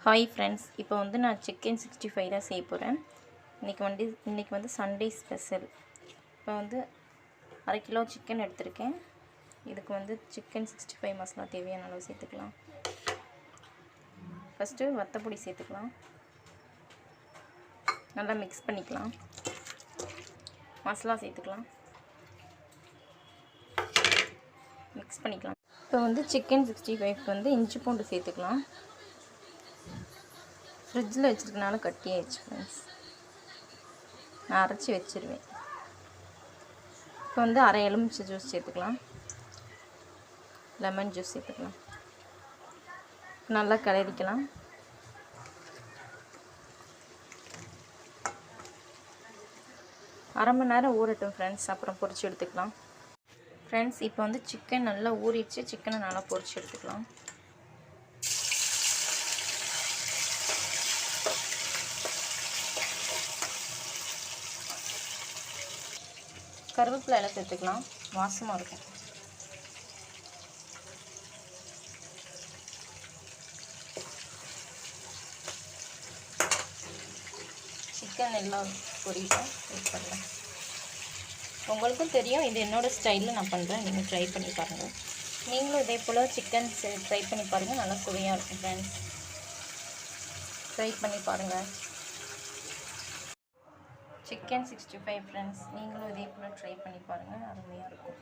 Hi friends, இப்போ வந்து நான் சிக்கன் 65 தான் செய்ய போகிறேன். இன்றைக்கி வந்து சண்டே ஸ்பெஷல். இப்போ வந்து 1/2 கிலோ சிக்கன் எடுத்திருக்கேன். இதுக்கு வந்து சிக்கன் 65 மசாலா தேவையான அளவு சேர்த்துக்கலாம். ஃபஸ்ட்டு வத்தப்பொடி சேர்த்துக்கலாம். நல்லா மிக்ஸ் பண்ணிக்கலாம். மசாலா சேர்த்துக்கலாம். மிக்ஸ் பண்ணிக்கலாம். இப்போ வந்து சிக்கன் 65 வந்து இஞ்சி பூண்டு சேர்த்துக்கலாம். ஃப்ரிட்ஜில் வச்சுருக்கனால கட்டி ஆயிடுச்சு ஃப்ரெண்ட்ஸ். நான் அரைச்சி வச்சுருவேன். இப்போ வந்து அரை எலுமிச்சை ஜூஸ் சேர்த்துக்கலாம். லெமன் ஜூஸ் சேர்த்துக்கலாம். நல்லா கிளறிக்கலாம். அரை மணி நேரம் ஊறட்டும் ஃப்ரெண்ட்ஸ், அப்புறம் பொரிச்சு எடுத்துக்கலாம். ஃப்ரெண்ட்ஸ், இப்போ வந்து சிக்கன் நல்லா ஊறிடுச்சு. சிக்கனை நல்லா பொரிச்சு எடுத்துக்கலாம். கருவேப்பிலை எல்லாம் சேர்த்துக்கலாம், வாசமாக இருக்கும். சிக்கன் எல்லாம் பொரியிட்டோம். வெயிட் பண்ணலாம். உங்களுக்கும் தெரியும், இது என்னோடய ஸ்டைலில் நான் பண்ணுறேன். நீங்கள் ட்ரை பண்ணி பாருங்கள். நீங்களும் இதே போல் சிக்கன் ட்ரை பண்ணி பாருங்கள். நல்லா சுவையாக இருக்கும் ஃப்ரெண்ட்ஸ். ட்ரை பண்ணி பாருங்கள். சிக்கன் 65 ஃப்ரெண்ட்ஸ், நீங்களும் இதே போல் ட்ரை பண்ணி பாருங்கள். அருமையாக இருக்கும்.